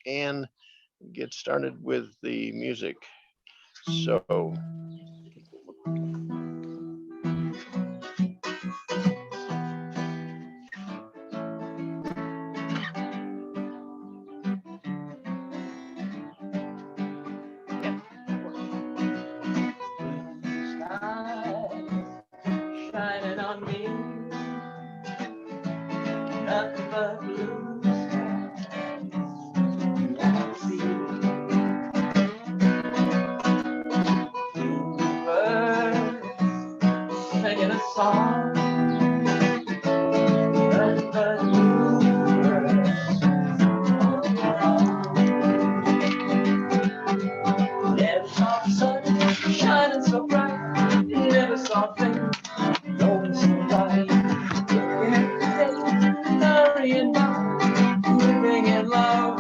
can get started with the music. So shining on me, nothing but blue skies. I see birds singing a song, nothing but bluebirds all around. Never saw the sun shining so bright, never saw things going so right. Looking at the day, hurrying by, living in love,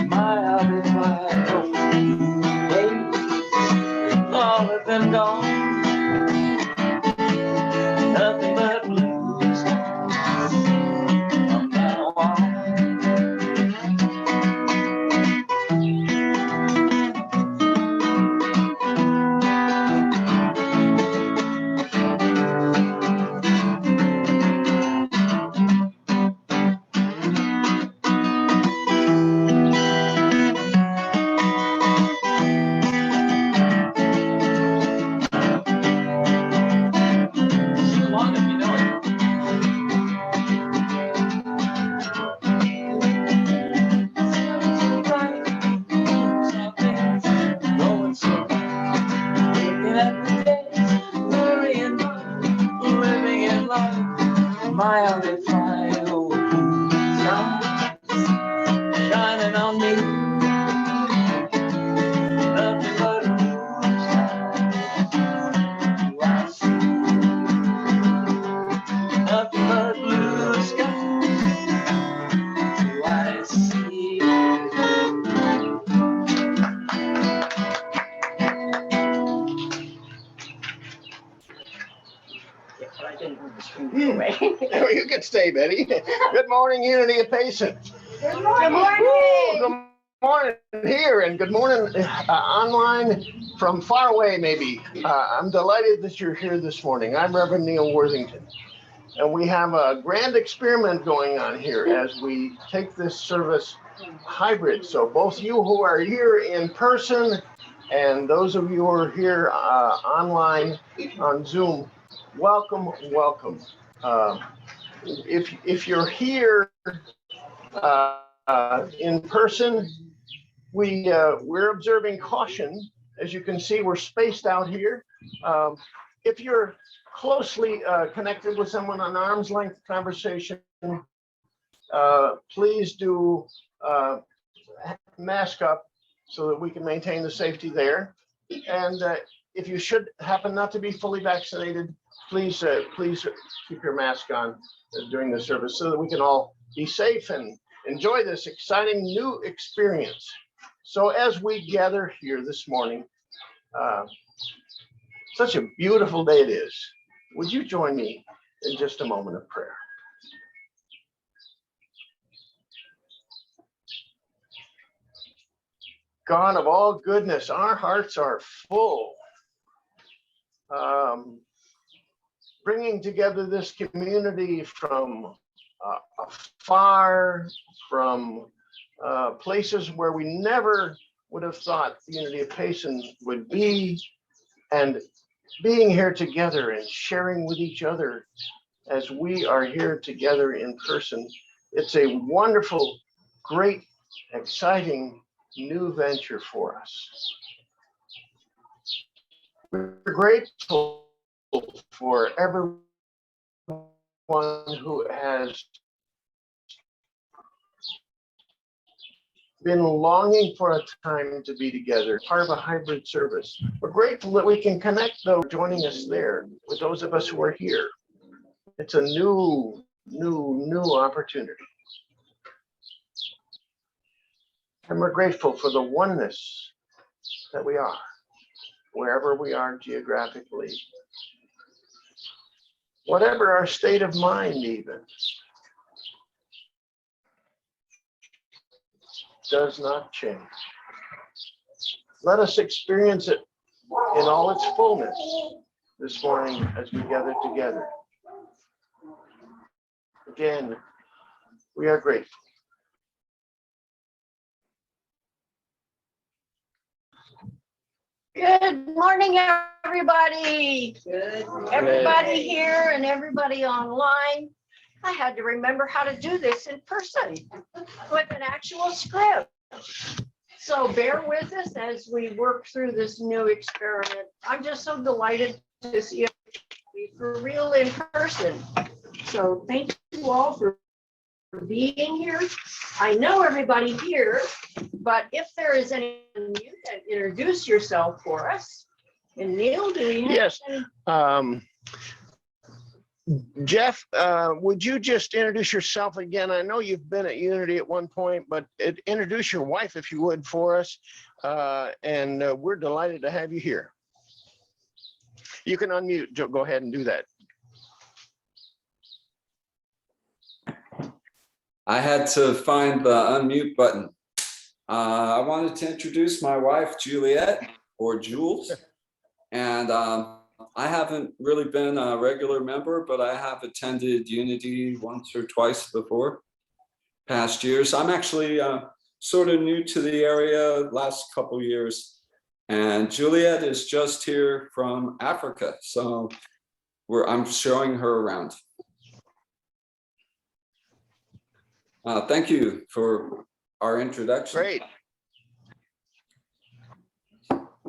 my heart is wide open. Days, all of them gone, nothing but blue skies from now on. Sing along if you know it. Going so right, looking at the days, hurrying by, living in love, my only fly over blue skies, shining on me, nothing but blue skies. Do I see nothing but blue skies? Do I see? Yeah, but I didn't move the screen away. you can stay, Betty. Good morning, Unity of Payson. Good morning. Good morning here, and good morning online from far away, maybe. I'm delighted that you're here this morning. I'm Rev Neal Worthington, and we have a grand experiment going on here as we take this service hybrid. So both you who are here in person and those of you who are here online on Zoom, welcome, welcome. If you're here in person, we're observing caution. As you can see, we're spaced out here. If you're closely connected with someone on arm's length conversation, please do mask up so that we can maintain the safety there. And if you should happen not to be fully vaccinated, please keep your mask on during the service so that we can all be safe and enjoy this exciting new experience. So as we gather here this morning, such a beautiful day it is. Would you join me in just a moment of prayer? God of all goodness, our hearts are full. Bringing together this community from afar, from places where we never would have thought the Unity of Payson would be, and being here together and sharing with each other as we are here together in person. It's a wonderful, great, exciting new venture for us. We're grateful for everyone who has been longing for a time to be together, part of a hybrid service. We're grateful that we can connect those joining us there with those of us who are here. It's a new opportunity. And we're grateful for the oneness that we are, wherever we are geographically. Whatever our state of mind even. does not change. Let us experience it in all its fullness this morning as we gather together. Again, we are grateful. Good morning, everybody. Good. Everybody here and everybody online. I had to remember how to do this in person with an actual script. So bear with us as we work through this new experiment. I'm just so delighted to see everybody for real in person. So thank you all for being here. I know everybody here, but if there is any you can introduce yourself for us. And Neil, do we have Yes. any? Jeff, would you just introduce yourself again? I know you've been at Unity at one point, but introduce your wife if you would for us. And we're delighted to have you here. You can unmute. Go ahead and do that. I had to find the unmute button. I wanted to introduce my wife, Juliet, or Jules. And I haven't really been a regular member, but I have attended Unity once or twice before, past years. I'm actually sort of new to the area last couple years. And Juliet is just here from Africa. So I'm showing her around. Thank you for our introduction. Great.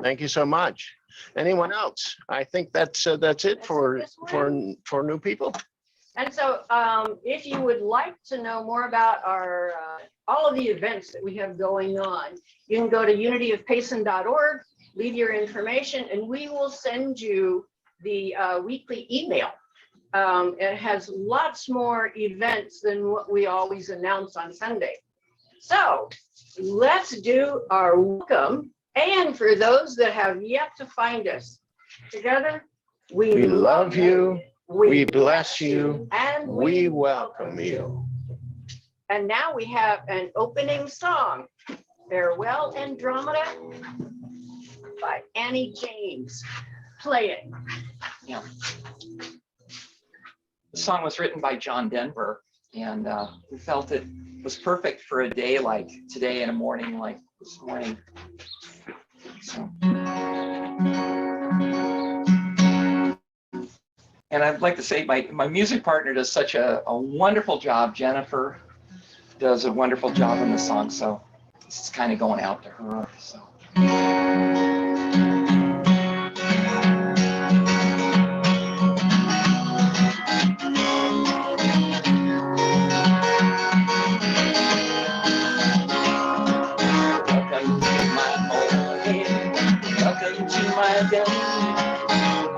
Thank you so much. Anyone else? I think that's it for new people. And so if you would like to know more about our all of the events that we have going on, you can go to unityofpayson.org, leave your information, and we will send you the weekly email. It has lots more events than what we always announce on Sunday. So let's do our welcome. And for those that have yet to find us, together, We love you, we bless you, and we welcome you. And now we have an opening song, Farewell Andromeda by Annie James. Play it. Yeah. The song was written by John Denver, and we felt it was perfect for a day like today and a morning like this morning. So. And I'd like to say my music partner does such a wonderful job. Jennifer does a wonderful job on the song, so this is kind of going out to her. So.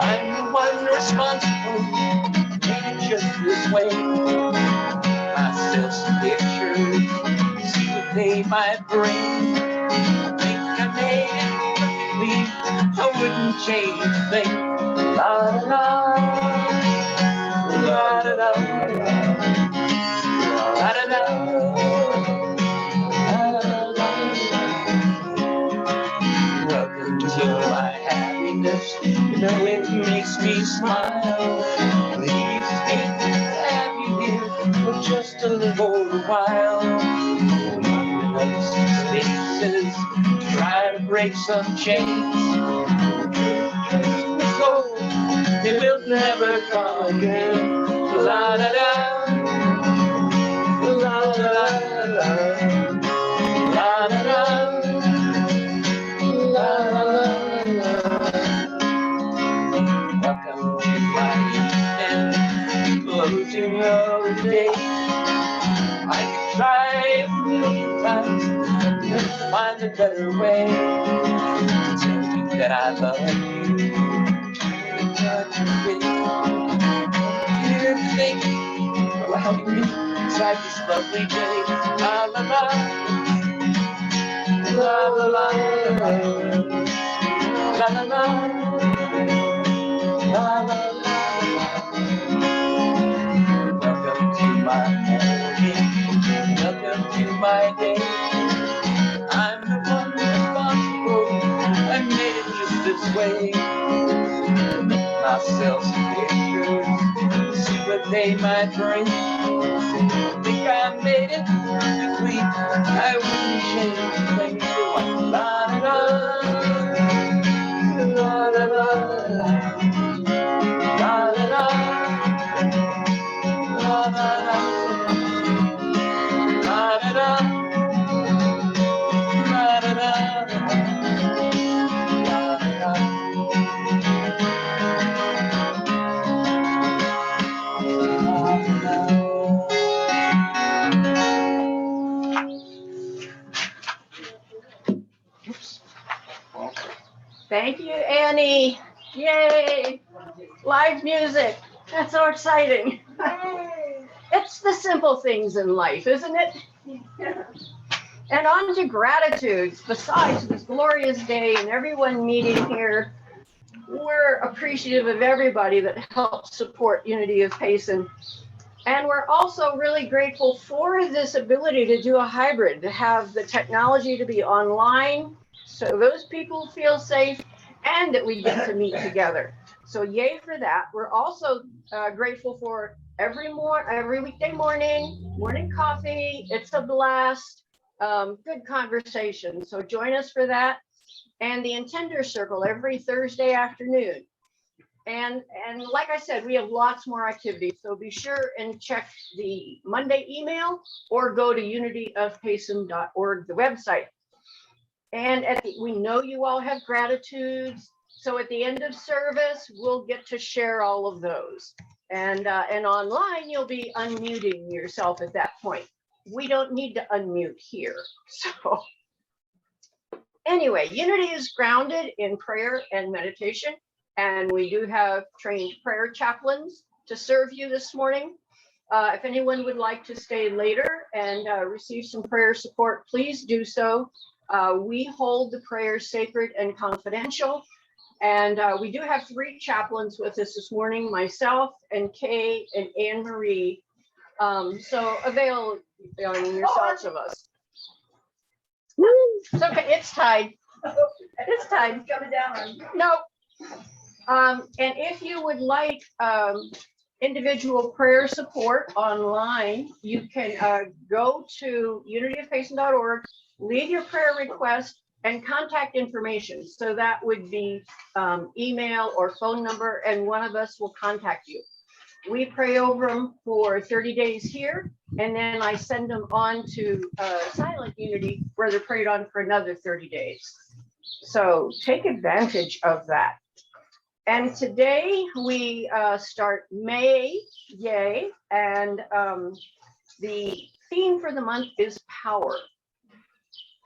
I'm the one responsible, and just this way. I still see pictures, see what they might bring. Think I made it perfectly, I wouldn't change a thing. La da da, la da da, la da da, la da da. Welcome to my happiness. You know it makes me smile. Please me to have you here for just a little while. Spaces try to break some chains. So it will never come again. La da da, la da da, la da da, la da da. Welcome to my evening, closing of the day. I could try a million times to find a better way to tell you that I love you. Here to thank you for allowing me inside this lovely day. La la la, la la la, la la la. La, la, la, welcome to my morning, welcome to my day. myself some pictures, see what they might bring. Think I made it perfectly, I wouldn't change a thing. La da da, la da da, la da da, la da da, la da da, la da da, la da da. Thank you, Annie. Yay. Live music. That's so exciting. It's the simple things in life, isn't it? And on to gratitudes. Besides this glorious day and everyone meeting here, we're appreciative of everybody that helps support Unity of Payson. And we're also really grateful for this ability to do a hybrid, to have the technology to be online, so those people feel safe and that we get to meet together. So yay for that. We're also grateful for every weekday morning coffee. It's a blast, good conversation. So join us for that. And the Intender Circle every Thursday afternoon. And like I said, we have lots more activities. So be sure and check the Monday email or go to unityofpayson.org, the website. And we know you all have gratitudes. So at the end of service, we'll get to share all of those. And online, you'll be unmuting yourself at that point. We don't need to unmute here. So anyway, Unity is grounded in prayer and meditation. And we do have trained prayer chaplains to serve you this morning. If anyone would like to stay later and receive some prayer support, please do so. We hold the prayers sacred and confidential. And we do have 3 chaplains with us this morning, myself and Kay and Anne Marie. So avail yourselves of us. It's okay, it's tied. It's tied. It's coming down. Nope. And if you would like individual prayer support online, you can go to unityofpayson.org, leave your prayer request and contact information. So that would be email or phone number, and one of us will contact you. We pray over them for 30 days here, and then I send them on to Silent Unity, where they're prayed on for another 30 days. So take advantage of that. And today we start May, yay, and the theme for the month is power.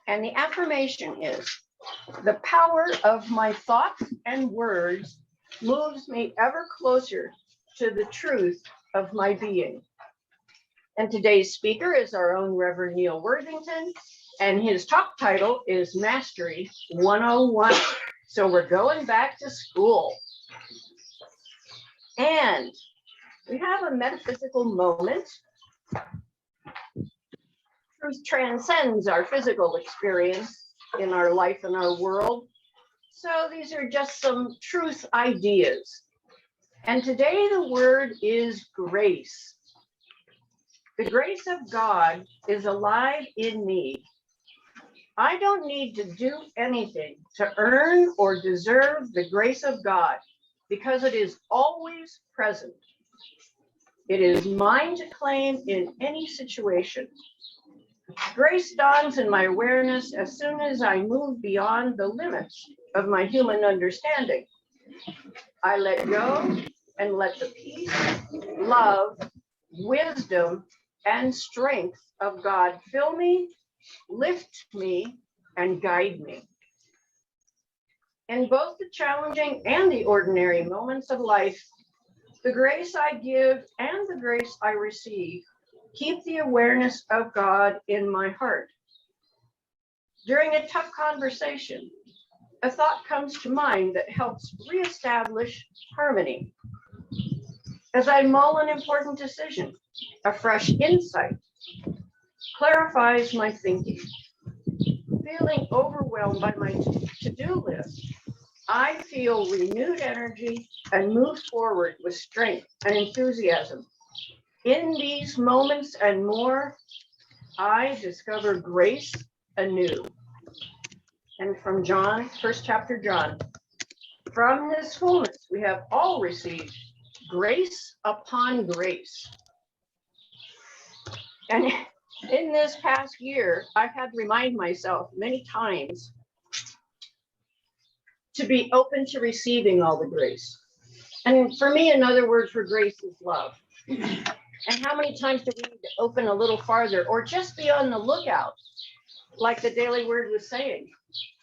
And the affirmation is, the power of my thoughts and words moves me ever closer to the truth of my being. And today's speaker is our own Rev Neal Worthington, and his talk title is Mastery 101. So we're going back to school. And we have a metaphysical moment. Truth transcends our physical experience in our life and our world. So these are just some truth ideas. And today the word is grace. The grace of God is alive in me. I don't need to do anything to earn or deserve the grace of God, because it is always present. It is mine to claim in any situation. Grace dawns in my awareness as soon as I move beyond the limits of my human understanding. I let go and let the peace, love, wisdom, and strength of God fill me, lift me, and guide me. In both the challenging and the ordinary moments of life, the grace I give and the grace I receive keep the awareness of God in my heart. During a tough conversation, a thought comes to mind that helps reestablish harmony. As I mull an important decision, a fresh insight clarifies my thinking. Feeling overwhelmed by my to-do list, I feel renewed energy and move forward with strength and enthusiasm. In these moments and more, I discover grace anew. And from John, first chapter, John. From this fullness we have all received grace upon grace. And in this past year, I've had to remind myself many times to be open to receiving all the grace. And for me, another word for grace is love. And how many times do we need to open a little farther or just be on the lookout, like the Daily Word was saying,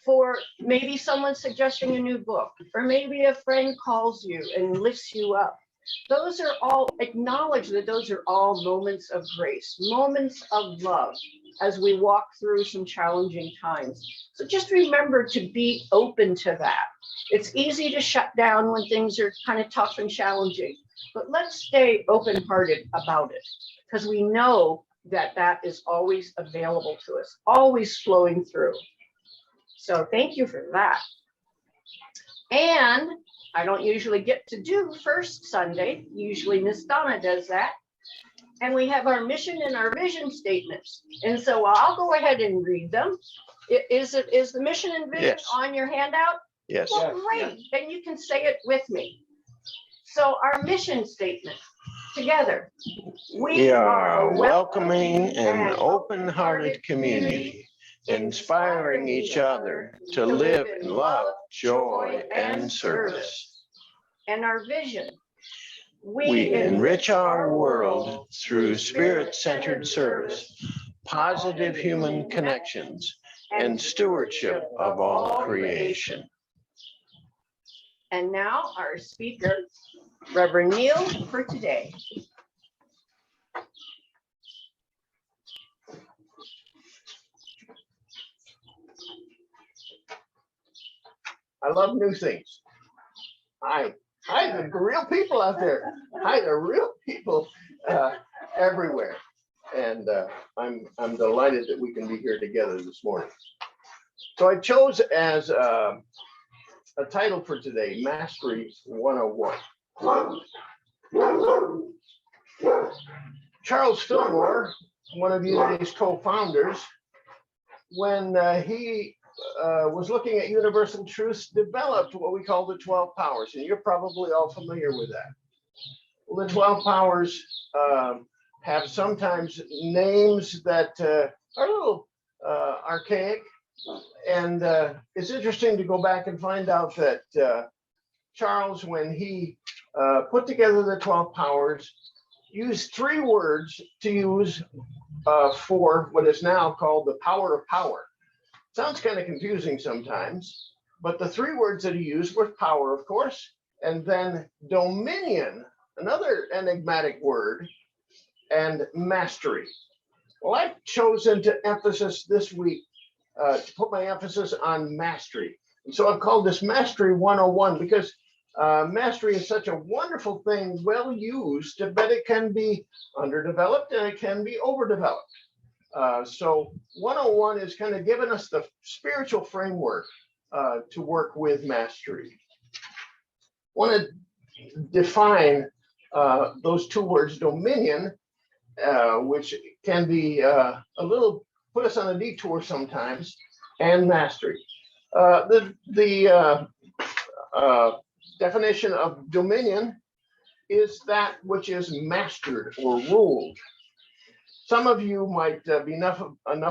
for maybe someone suggesting a new book, or maybe a friend calls you and lifts you up. Those are all, acknowledge that those are all moments of grace, moments of love as we walk through some challenging times. So just remember to be open to that. It's easy to shut down when things are kind of tough and challenging, but let's stay open-hearted about it, because we know that that is always available to us, always flowing through. So thank you for that. And I don't usually get to do first Sunday. Usually Miss Donna does that. And we have our mission and our vision statements. And so I'll go ahead and read them. Is the mission and vision on your handout? Yes. Well, great. Then you can say it with me. So our mission statement together. We are a welcoming and open-hearted community, inspiring each other to live in love, joy, and service. And our vision. We enrich our world through spirit-centered service, positive human connections, and stewardship of all creation. And now our speaker, Rev Neal, for today. I love new things. Hi, the real people out there. Hi, the real people everywhere. And I'm delighted that we can be here together this morning. So I chose as a title for today, Mastery 101. Charles Fillmore, one of Unity's co-founders, when he was looking at universal truths, developed what we call the 12 powers, and you're probably all familiar with that. Well, the 12 powers have sometimes names that are a little archaic, and it's interesting to go back and find out that Charles, when he put together the 12 powers, used 3 words to use for what is now called the power of power. Sounds kind of confusing sometimes, but the 3 words that he used were power, of course, and then dominion, another enigmatic word, and mastery. Well, I've chosen to emphasis this week, to put my emphasis on mastery. And so I've called this Mastery 101 because mastery is such a wonderful thing, well used, but it can be underdeveloped and it can be overdeveloped. So 101 is kind of giving us the spiritual framework to work with mastery. I want to define those 2 words, dominion, which can be a little, put us on a detour sometimes, and mastery. The definition of dominion is that which is mastered or ruled. Some of you might be enough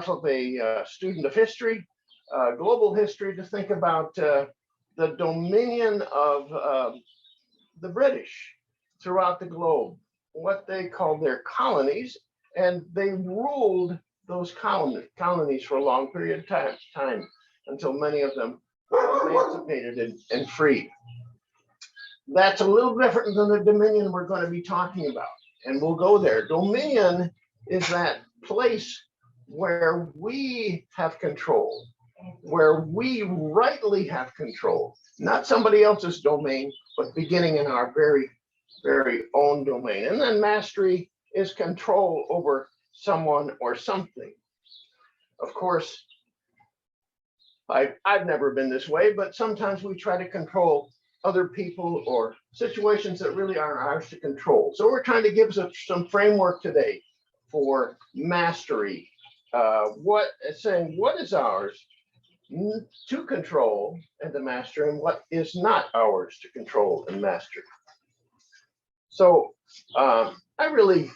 of a student of history, global history, to think about the dominion of the British throughout the globe, what they called their colonies, and they ruled those colonies for a long period of time until many of them were emancipated and free. That's a little different than the dominion we're going to be talking about, and we'll go there. Dominion is that place where we have control, where we rightly have control, not somebody else's domain, but beginning in our very, very own domain. And then mastery is control over someone or something. Of course, I've never been this way, but sometimes we try to control other people or situations that really aren't ours to control. So we're trying to give some framework today for mastery. What is ours to control and to master, and what is not ours to control and master. So I really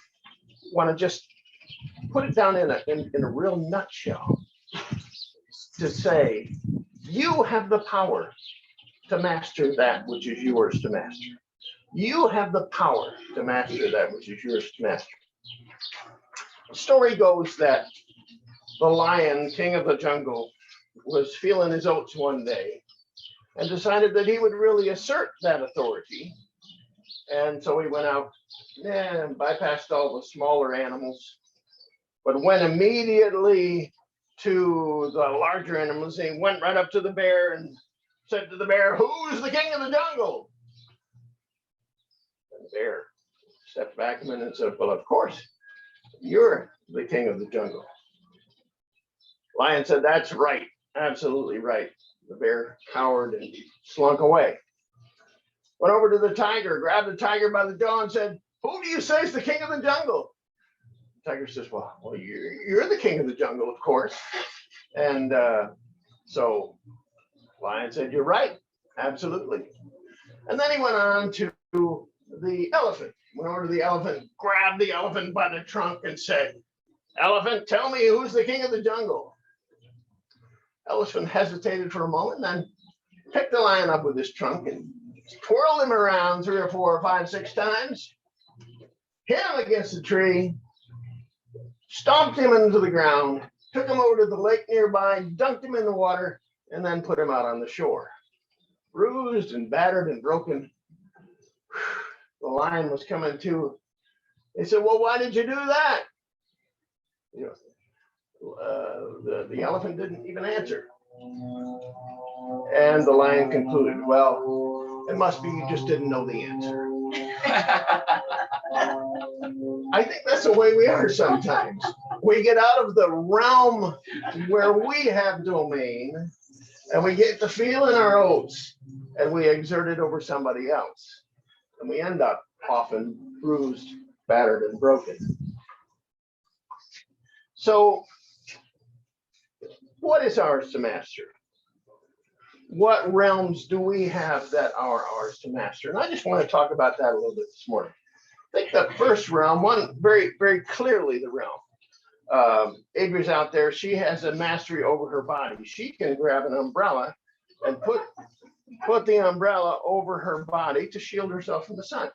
want to just put it down in a real nutshell to say you have the power to master that which is yours to master. You have the power to master that which is yours to master. The story goes that the lion, king of the jungle, was feeling his oats one day and decided that he would really assert that authority. And so he went out and bypassed all the smaller animals, but went immediately to the larger animals. He went right up to the bear and said to the bear, "Who's the king of the jungle?" And the bear stepped back a minute and said, "Well, of course, you're the king of the jungle." Lion said, "That's right, absolutely right." The bear cowered and slunk away. Went over to the tiger, grabbed the tiger by the jaw and said, "Who do you say is the king of the jungle?" The tiger says, well, you're the king of the jungle, of course. And so Lion said, "You're right, absolutely." And then he went on to the elephant. Went over to the elephant, grabbed the elephant by the trunk and said, "Elephant, tell me who's the king of the jungle." Elephant hesitated for a moment, then picked the lion up with his trunk and twirled him around 3 or 4 or 5, 6 times, hit him against the tree, stomped him into the ground, took him over to the lake nearby, dunked him in the water, and then put him out on the shore. Bruised and battered and broken, the lion was coming to. They said, "Well, why did you do that?" You know, the elephant didn't even answer. And the lion concluded, "Well, it must be you just didn't know the answer." I think that's the way we are sometimes. We get out of the realm where we have domain and we get the feel in our oats and we exert it over somebody else. And we end up often bruised, battered, and broken. So, what is ours to master? What realms do we have that are ours to master? And I just want to talk about that a little bit this morning. I think the first realm, one very, very clearly the realm. Adria's out there. She has a mastery over her body. She can grab an umbrella and put the umbrella over her body to shield herself from the sun.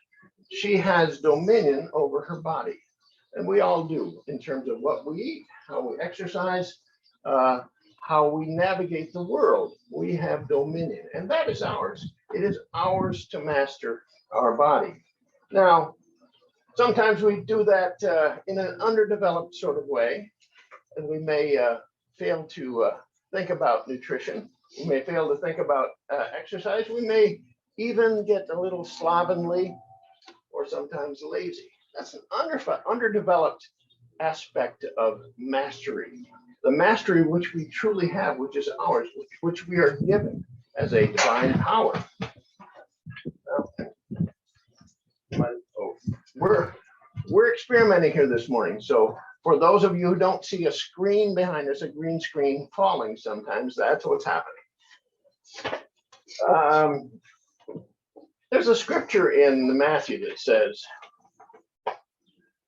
She has dominion over her body. And we all do in terms of what we eat, how we exercise, how we navigate the world. We have dominion, and that is ours. It is ours to master our body. Now, sometimes we do that in an underdeveloped sort of way, and we may fail to think about nutrition. We may fail to think about exercise. We may even get a little slovenly or sometimes lazy. That's an underdeveloped aspect of mastery. The mastery which we truly have, which is ours, which we are given as a divine power. We're experimenting here this morning. So for those of you who don't see a screen behind us, a green screen falling sometimes, that's what's happening. There's a scripture in Matthew that says,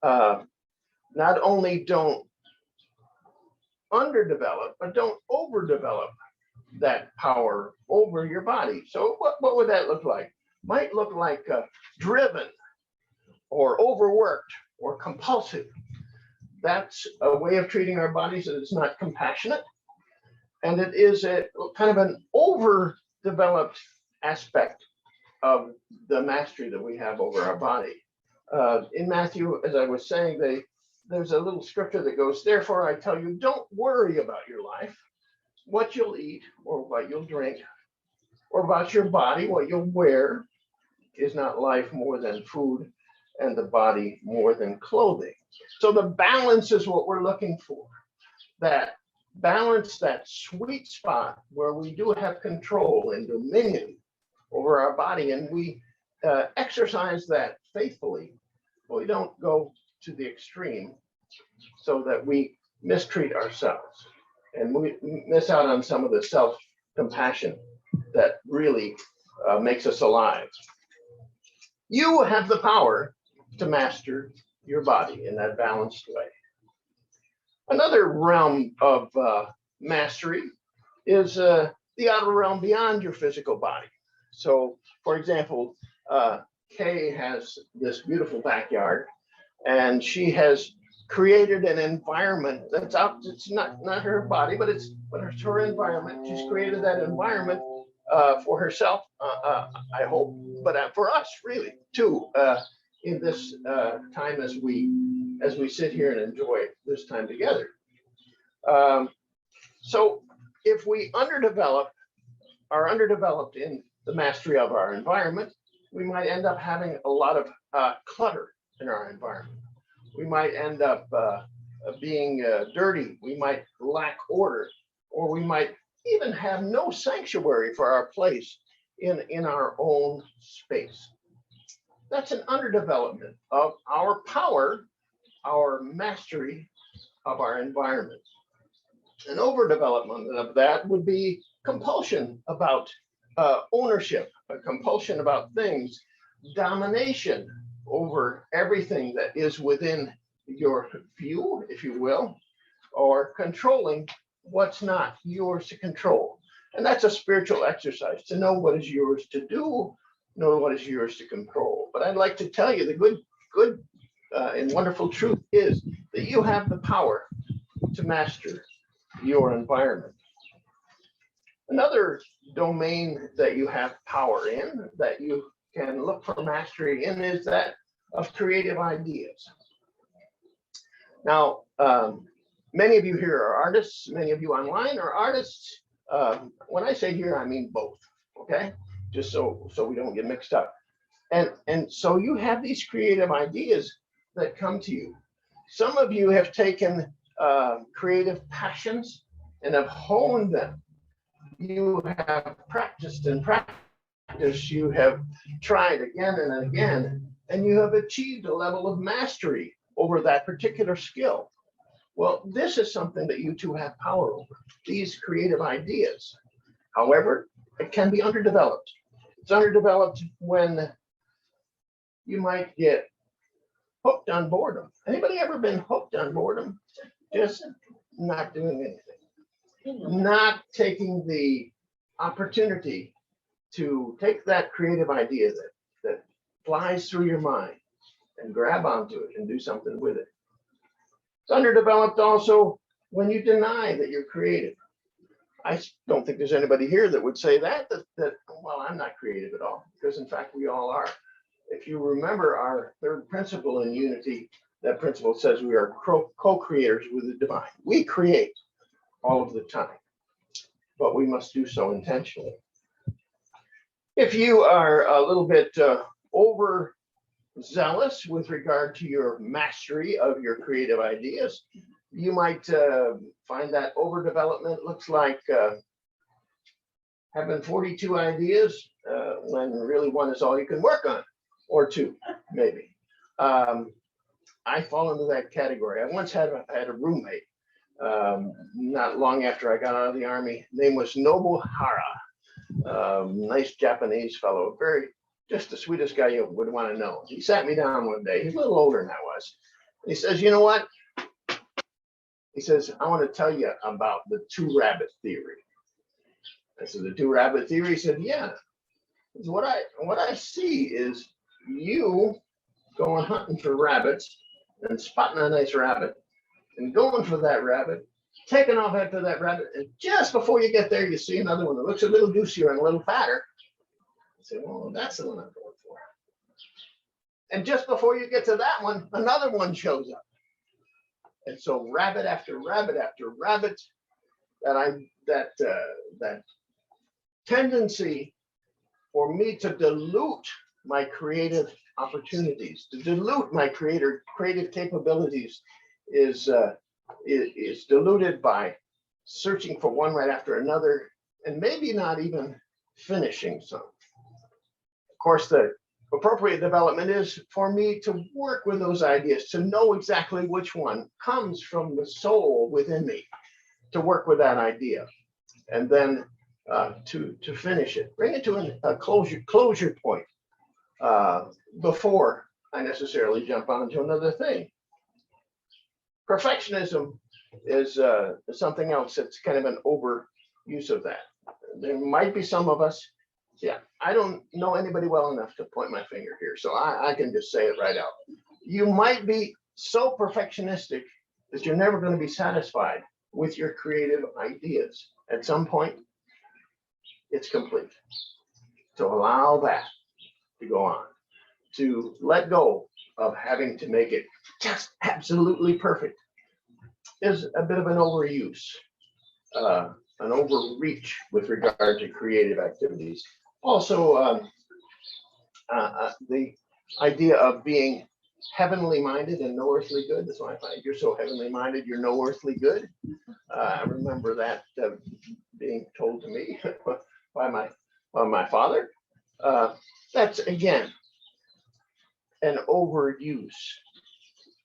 not only don't underdevelop, but don't overdevelop that power over your body. So what would that look like? Might look like driven or overworked or compulsive. That's a way of treating our bodies that is not compassionate. And it is a kind of an overdeveloped aspect of the mastery that we have over our body. In Matthew, as I was saying, there's a little scripture that goes, "Therefore I tell you, don't worry about your life, what you'll eat or what you'll drink, or about your body, what you'll wear. Is not life more than food, and the body more than clothing?" So the balance is what we're looking for. That balance that sweet spot where we do have control and dominion over our body, and we exercise that faithfully. We don't go to the extreme so that we mistreat ourselves and we miss out on some of the self-compassion that really makes us alive. You have the power to master your body in that balanced way. Another realm of mastery is the outer realm beyond your physical body. So, for example, Kay has this beautiful backyard, and she has created an environment that's out. It's not her body, but it's her environment. She's created that environment for herself, I hope, but for us really too, in this time as we sit here and enjoy this time together. So if we are underdeveloped in the mastery of our environment, we might end up having a lot of clutter in our environment. We might end up being dirty. We might lack order, or we might even have no sanctuary for our place in our own space. That's an underdevelopment of our power, our mastery of our environment. An overdevelopment of that would be compulsion about ownership, a compulsion about things, domination over everything that is within your view, if you will, or controlling what's not yours to control. And that's a spiritual exercise, to know what is yours to do, know what is yours to control. But I'd like to tell you the good and wonderful truth is that you have the power to master your environment. Another domain that you have power in, that you can look for mastery in, is that of creative ideas. Now, many of you here are artists, many of you online are artists. When I say here, I mean both, okay? Just so we don't get mixed up. And so you have these creative ideas that come to you. Some of you have taken creative passions and have honed them. You have practiced and practiced, you have tried again and again, and you have achieved a level of mastery over that particular skill. Well, this is something that you two have power over, these creative ideas. However, it can be underdeveloped. It's underdeveloped when you might get hooked on boredom. Anybody ever been hooked on boredom? Just not doing anything, not taking the opportunity to take that creative idea that flies through your mind and grab onto it and do something with it. It's underdeveloped also when you deny that you're creative. I don't think there's anybody here that would say that well, I'm not creative at all, because in fact we all are. If you remember our third principle in unity, that principle says we are co-creators with the divine. We create all of the time, but we must do so intentionally. If you are a little bit overzealous with regard to your mastery of your creative ideas, you might find that overdevelopment looks like having 42 ideas when really one is all you can work on, or two, maybe. I fall into that category. I once had a roommate not long after I got out of the Army. Name was Nobuhara. Nice Japanese fellow, just the sweetest guy you would want to know. He sat me down one day. He's a little older than I was. He says, you know what? He says, I want to tell you about the two rabbit theory. I said, the two rabbit theory? He said, yeah. What I see is you going hunting for rabbits and spotting a nice rabbit and going for that rabbit, taking off after that rabbit, and just before you get there, you see another one that looks a little juicier and a little fatter. I say, well, that's the one I'm going for. And just before you get to that one, another one shows up. And so rabbit after rabbit after rabbit, that tendency for me to dilute my creative opportunities, to dilute my creative capabilities is diluted by searching for one right after another, and maybe not even finishing some. Of course, the appropriate development is for me to work with those ideas, to know exactly which one comes from the soul within me, to work with that idea, and then to finish it, bring it to a closure point before I necessarily jump onto another thing. Perfectionism is something else that's kind of an overuse of that. There might be some of us, yeah, I don't know anybody well enough to point my finger here, so I can just say it right out. You might be so perfectionistic that you're never going to be satisfied with your creative ideas. At some point, it's complete. To allow that to go on, to let go of having to make it just absolutely perfect is a bit of an overuse, an overreach with regard to creative activities. Also, the idea of being heavenly minded and no earthly good. That's why I find you're so heavenly minded, you're no earthly good. I remember that being told to me by my father. That's again an overuse,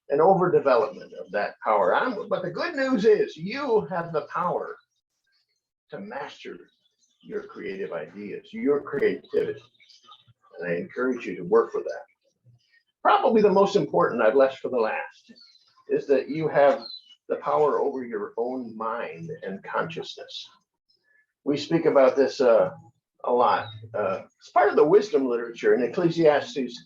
an overdevelopment of that power. But the good news is you have the power to master your creative ideas, your creativity. And I encourage you to work with that. Probably the most important I've left for the last is that you have the power over your own mind and consciousness. We speak about this a lot. It's part of the wisdom literature in Ecclesiastes.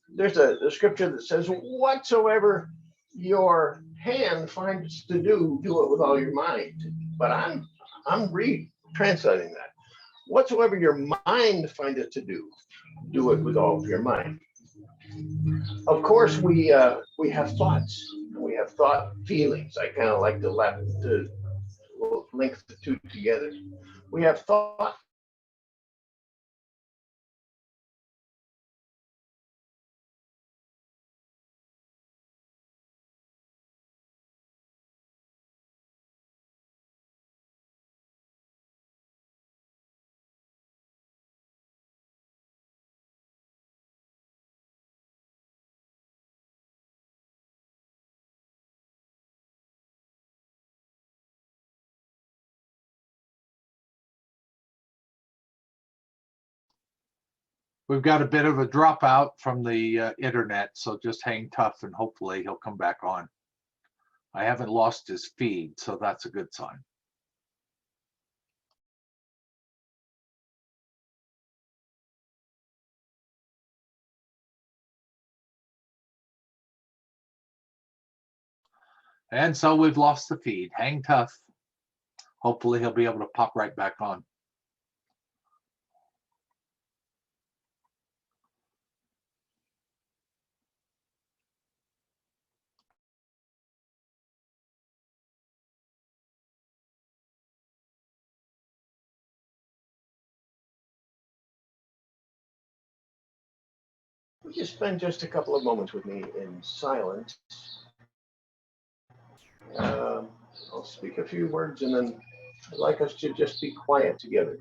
There's a scripture that says, whatsoever your hand finds to do it with all your mind. But I'm translating that. Whatsoever your mind findeth to do it with all of your mind. Of course, we have thoughts. We have thought feelings. I kind of like to link the two together. We have thought. We've got a bit of a dropout from the internet, so just hang tough and hopefully he'll come back on. I haven't lost his feed, so that's a good sign. And so we've lost the feed. Hang tough. Hopefully he'll be able to pop right back on. Would you spend just a couple of moments with me in silence? I'll speak a few words and then I'd like us to just be quiet together.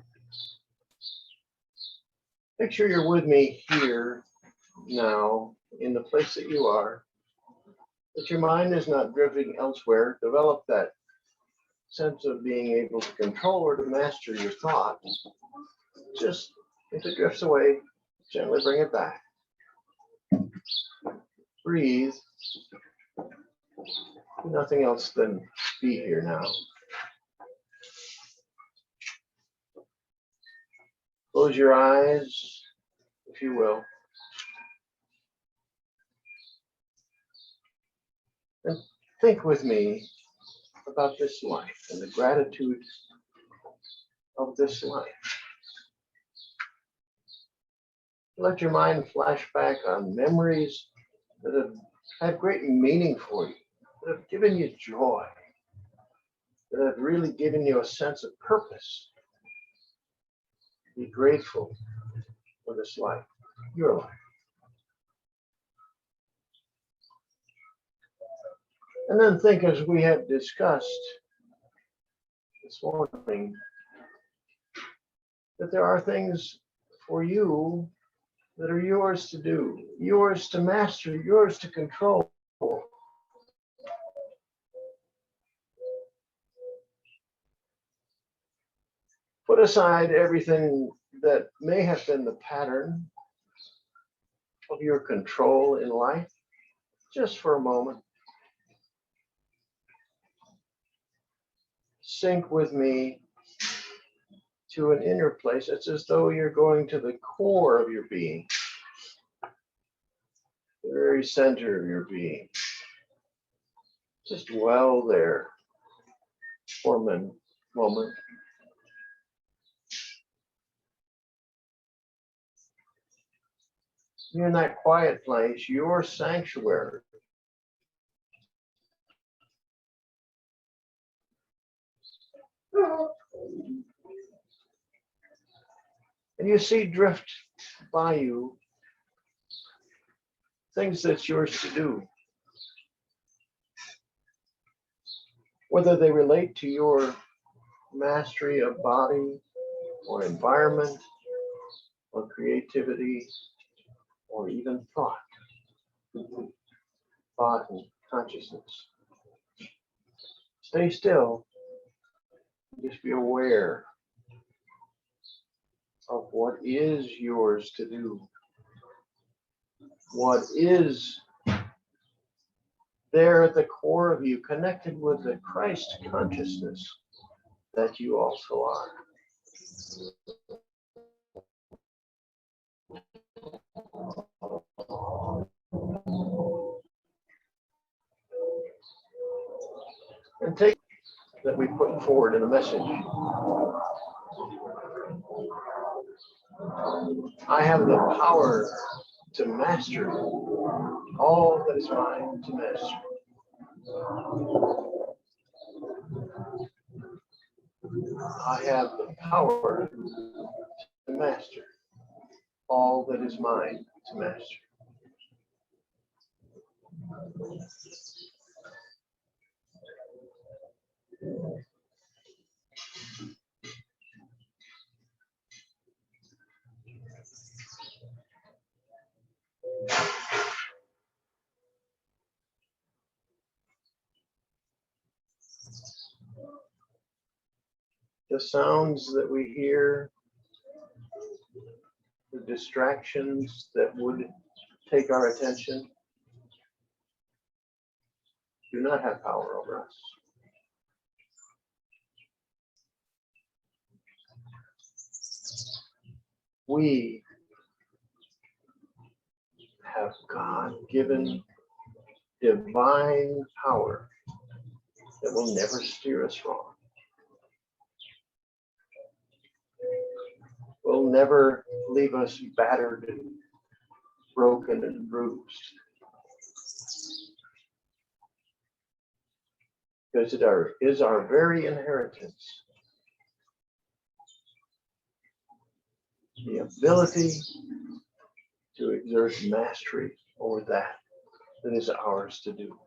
Make sure you're with me here now in the place that you are, that your mind is not drifting elsewhere. Develop that sense of being able to control or to master your thoughts. Just if it drifts away, gently bring it back. Breathe. Nothing else than be here now. Close your eyes, if you will. And think with me about this life and the gratitude of this life. Let your mind flash back on memories that have had great meaning for you, that have given you joy, that have really given you a sense of purpose. Be grateful for this life, your life. And then think, as we have discussed, this morning that there are things for you that are yours to do, yours to master, yours to control. Put aside everything that may have been the pattern of your control in life, just for a moment. Sink with me to an inner place. It's as though you're going to the core of your being, the very center of your being. Just dwell there for a moment. You're in that quiet place, your sanctuary. And you see drift by you things that's yours to do. Whether they relate to your mastery of body or environment or creativity or even thought and consciousness. Stay still. Just be aware of what is yours to do. What is there at the core of you, connected with the Christ consciousness that you also are. And take that we put forward in the message. I have the power to master all that is mine to master. I have the power to master all that is mine to master. The sounds that we hear, the distractions that would take our attention, do not have power over us. We have God-given divine power that will never steer us wrong. Will never leave us battered and broken and bruised. Because it is our very inheritance. The ability to exert mastery over that is ours to do.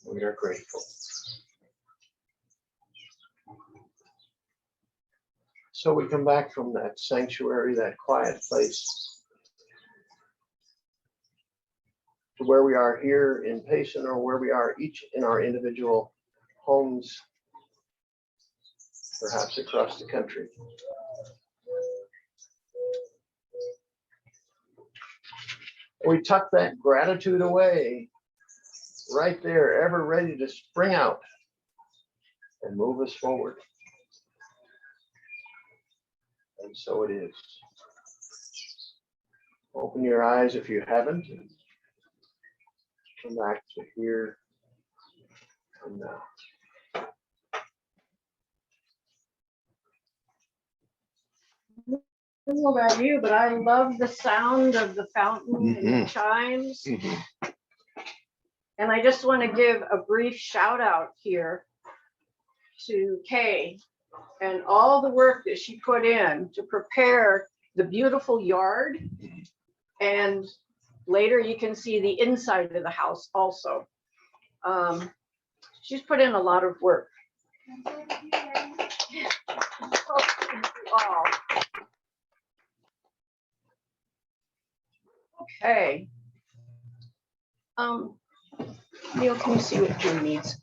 We are grateful. So we come back from that sanctuary, that quiet place, to where we are here in Payson, or where we are each in our individual homes, perhaps across the country. We tuck that gratitude away right there, ever ready to spring out and move us forward. And so it is. Open your eyes if you haven't, and come back to here and now. I don't know about you, but I love the sound of the fountain and the chimes. And I just want to give a brief shout out here to Kay and all the work that she put in to prepare the beautiful yard. And later you can see the inside of the house also. She's put in a lot of work. Wow. Okay. Neil, can you see what June needs?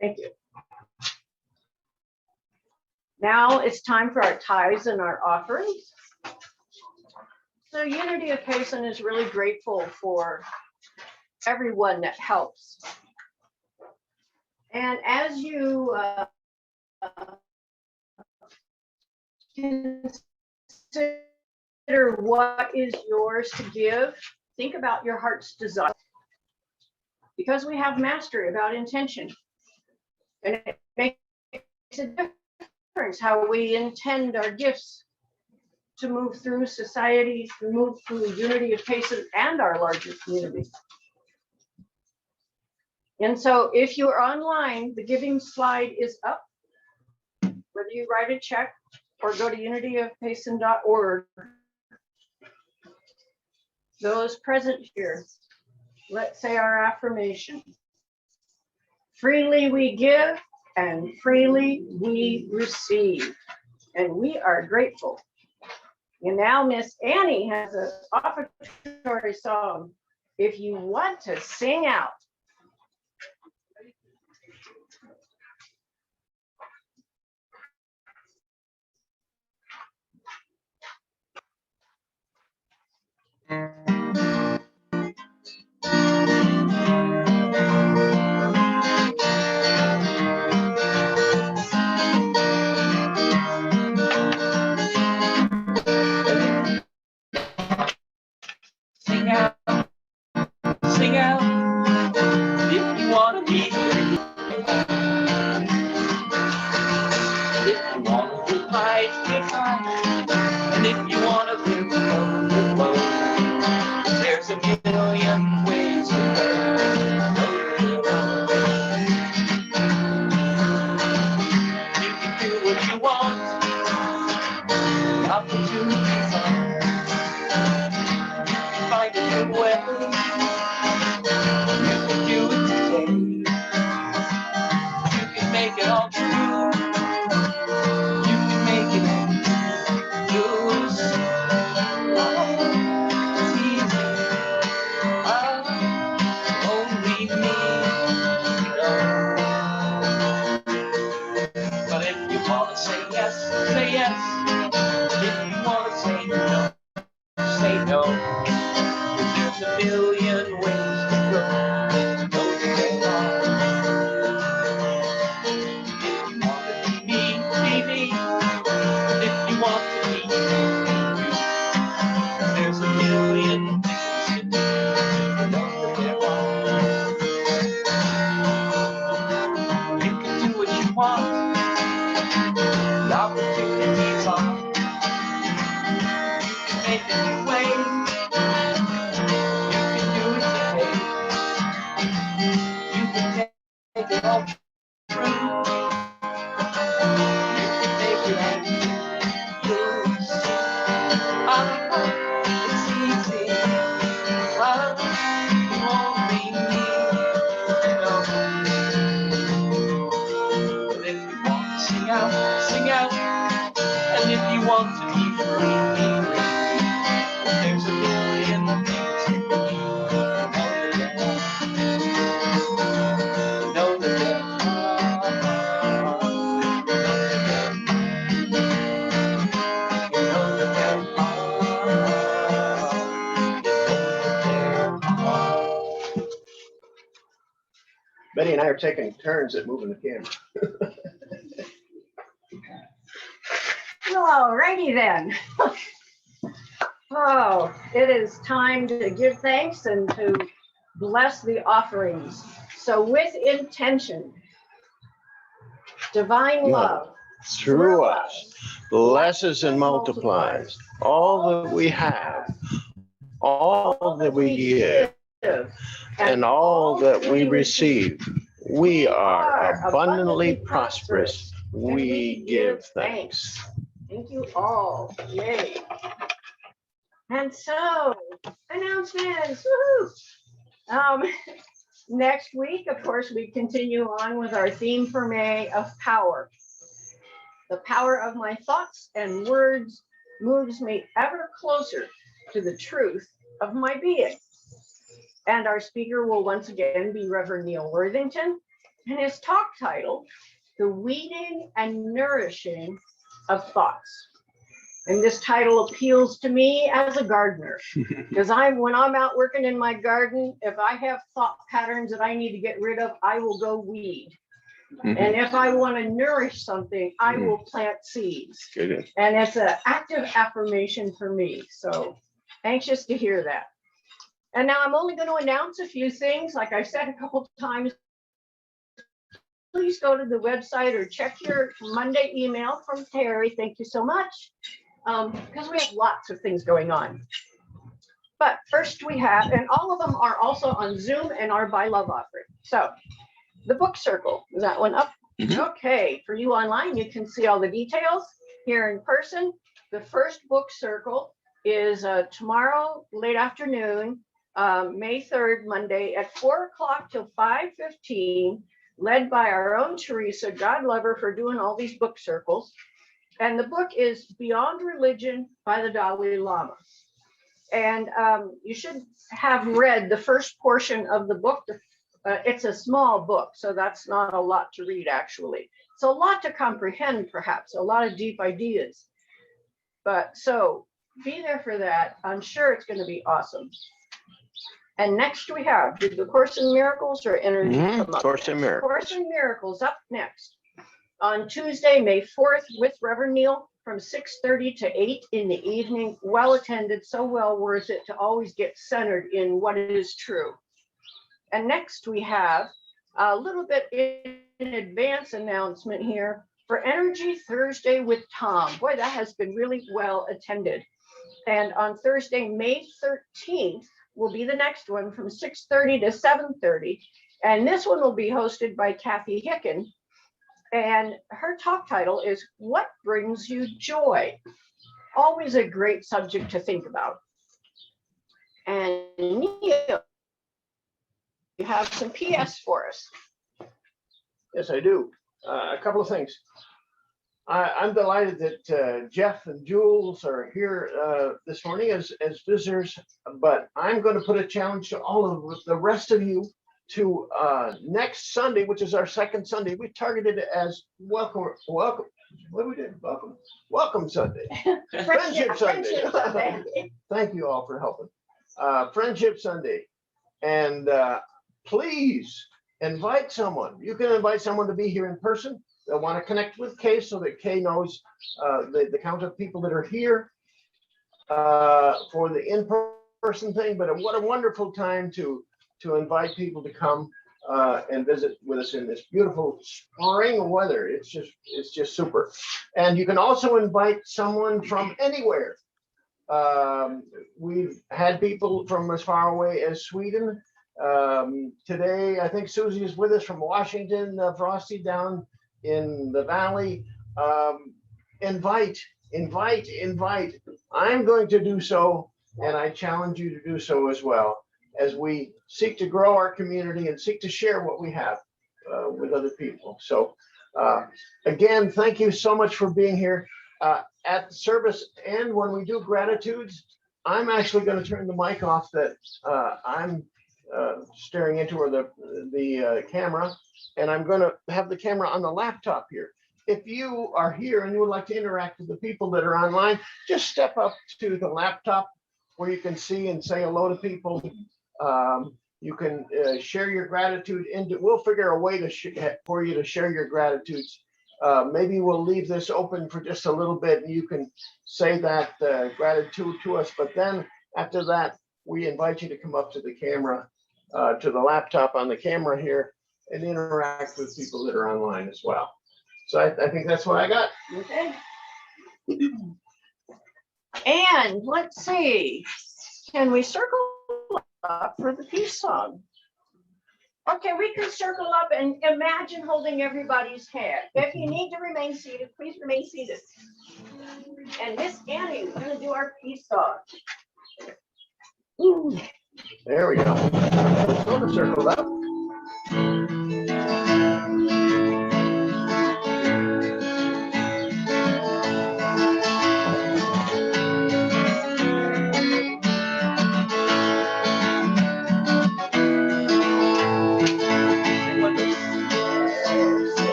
Thank you. Now it's time for our tithes and our offerings. So Unity of Payson is really grateful for everyone that helps. And as you consider what is yours to give, think about your heart's desire. Because we have mastery about intention. And it makes a difference how we intend our gifts to move through society, to move through Unity of Payson and our larger community. And so if you're online, the giving slide is up. Whether you write a check or go to unityofpayson.org. Those present here, let's say our affirmation. Freely we give and freely we receive. And we are grateful. And now Miss Annie has an offertory song. If you want to sing out. Sing out, sing out, if you want to be free. If you want to hide, and if you want to live alone, there's a million ways to go. You can do what you want, opportunities are. Find a new way. You can do it today. You can make it all true. You can make it yours. It's easy. Only me knows. But if you want to say yes, say yes. If you want to say no, say no. There's a million ways to go. Those there are. If you want to be me, be me. If you want to be you, there's a million things to do. Those there are. You can do what you want. The opportunities are. You can make a new way. You can do it today. You can make it all true. You can make it yours. It's easy. Only me knows. But if you want to sing out, sing out. And if you want to be free, there's a million things to do. Know that there are. Betty and I are taking turns at moving the camera. Well, alrighty then. Oh, it is time to give thanks and to bless the offerings. So with intention, divine love Through us, blesses and multiplies all that we have, all that we give, and all that we receive. We are abundantly prosperous. We give thanks. Thank you all. Yay. And so, announcements. Woohoo! Next week, of course, we continue on with our theme for May of power. The power of my thoughts and words moves me ever closer to the truth of my being. And our speaker will once again be Rev Neal Worthington, and his talk title, The Weeding and Nourishing of Thoughts. And this title appeals to me as a gardener, because when I'm out working in my garden, if I have thought patterns that I need to get rid of, I will go weed. And if I want to nourish something, I will plant seeds. Good. And it's an active affirmation for me. So anxious to hear that. And now I'm only going to announce a few things. Like I said a couple times, please go to the website or check your Monday email from Terry. Thank you so much. Because we have lots of things going on. But first we have, and all of them are also on Zoom and are by Love Offering. So the book circle, is that one up? Okay, for you online, you can see all the details. Here in person, the first book circle is tomorrow, late afternoon, May 3rd, Monday at 4 o'clock till 5:15, led by our own Teresa, God love her for doing all these book circles. And the book is Beyond Religion by the Dalai Lama. And you should have read the first portion of the book. It's a small book, so that's not a lot to read, actually. It's a lot to comprehend, perhaps, a lot of deep ideas. But so be there for that. I'm sure it's going to be awesome. And next we have, did the Course in Miracles or Energy come up? Course in Miracles. Course in Miracles up next. On Tuesday, May 4th, with Rev Neal from 6:30 to 8 in the evening. Well attended, so well worth it to always get centered in what is true. And next we have a little bit in advance announcement here for Energy Thursday with Tom. Boy, that has been really well attended. And on Thursday, May 13th, will be the next one from 6:30 to 7:30. And this one will be hosted by Kathy Hicken. And her talk title is What Brings You Joy? Always a great subject to think about. And Neil, you have some PS for us. Yes, I do. A couple of things. I'm delighted that Jeff and Jules are here this morning as visitors, but I'm going to put a challenge to all of the rest of you to next Sunday, which is our second Sunday. We targeted it as welcome. What do we do? Welcome Sunday. Friendship Sunday. Thank you all for helping. Friendship Sunday. And please invite someone. You can invite someone to be here in person. They'll want to connect with Kay so that Kay knows the count of people that are here for the in-person thing. But what a wonderful time to invite people to come and visit with us in this beautiful spring weather. It's just super. And you can also invite someone from anywhere. We've had people from as far away as Sweden. Today, I think Susie is with us from Washington, Frosty down in the valley. Invite. I'm going to do so, and I challenge you to do so as well, as we seek to grow our community and seek to share what we have with other people. So again, thank you so much for being here at the service. And when we do gratitudes, I'm actually going to turn the mic off that I'm staring into, or the camera, and I'm going to have the camera on the laptop here. If you are here and you would like to interact with the people that are online, just step up to the laptop where you can see and say hello to people. You can share your gratitude. We'll figure a way for you to share your gratitudes. Maybe we'll leave this open for just a little bit, and you can say that gratitude to us. But then after that, we invite you to come up to the camera, to the laptop on the camera here, and interact with people that are online as well. So I think that's what I got. Okay. And let's see, can we circle up for the peace song? Okay, we can circle up and imagine holding everybody's hand. If you need to remain seated, please remain seated. And Miss Annie, we're going to do our peace song. There we go. Let's go to circle up.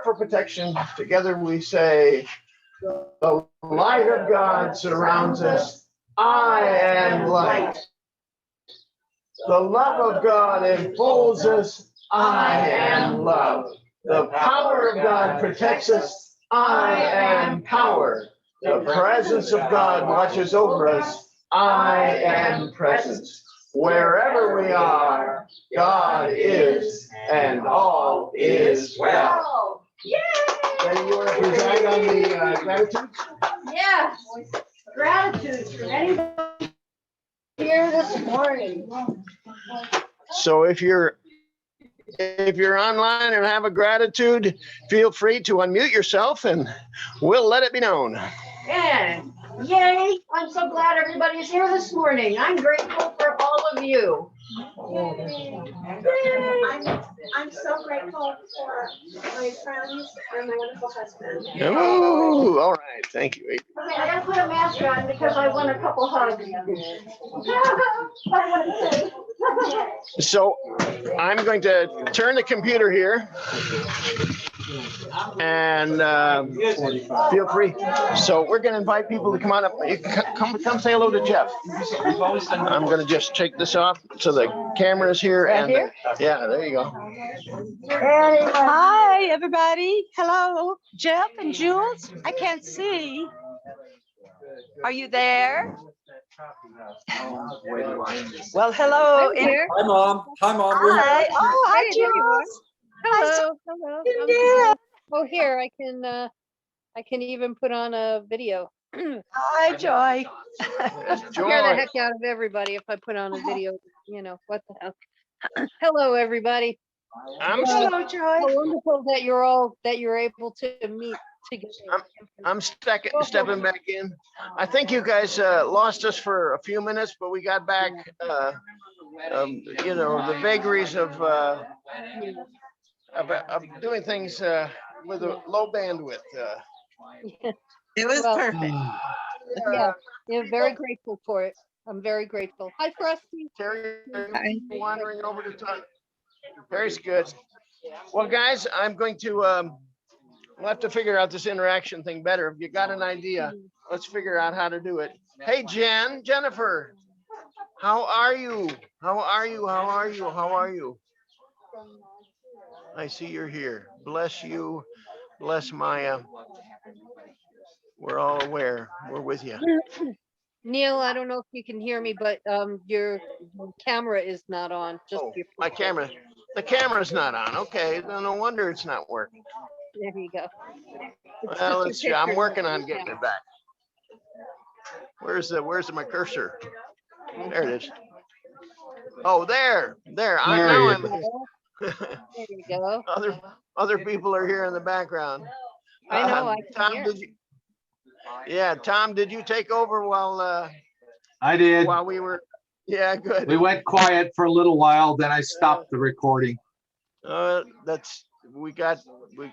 for protection. Together we say, the light of God surrounds us. I am light. The love of God enfolds us. I am love. The power of God protects us. I am power. The presence of God watches over us. I am presence. Wherever we are, God is, and all is well. Yay! Then you want to preside on the gratitude? Yes, gratitude for anybody here this morning. So if you're online and have a gratitude, feel free to unmute yourself and we'll let it be known. And yay, I'm so glad everybody's here this morning. I'm grateful for all of you. I'm so grateful for my friends and my wonderful husband. Oh, all right. Thank you. Okay, I gotta put a mask on because I want a couple hugs. So I'm going to turn the computer here and feel free. So we're going to invite people to come on up. You can come say hello to Jeff. I'm going to just take this off so the camera is here. Right And here? yeah, there you go. Hi, everybody. Hello, Jeff and Jules. I can't see. Are you there? Well, hello. I'm here. Hi, Mom. Hi, Mom. We're Hi. Oh, hi, Hey, there you are. Jules. Hi, Hello. Yeah. Oh, here, I can even put on a video. Hi, Joy. There's Scare the Joy. heck out of everybody if I put on a video, what the hell. Hello, everybody. I'm Hello, Joy. So wonderful that you're able to meet together. I'm stepping back in. I think you guys lost us for a few minutes, but we got back. The vagaries of doing things with a low bandwidth. It was Well, perfect. yeah, very grateful for it. I'm very grateful. Hi, Frosty. Terry, Hi. wandering over to Tom. Terry's good. Well, guys, I'm going to. We'll have to figure out this interaction thing better. If you got an idea, let's figure out how to do it. Hey, Jennifer, how are you? How are you? How are you? How are you? I see you're here. Bless you. Bless Maya. We're all aware. We're with you. Neil, I don't know if you can hear me, but your camera is not on. Just Oh, your my camera. The camera's not on. Okay, no wonder it's not working. There you go. It's Well, just let's see. your I'm picture, working not on your getting camera. it back. Where's my cursor? There it is. Oh, there. There Now you I'm. There you go. Other people are here in the background. I know, I can Tom, hear. did you? Yeah, Tom, did you take over I did. while we were? Yeah, good. We went quiet for a little while, then I stopped the recording. We got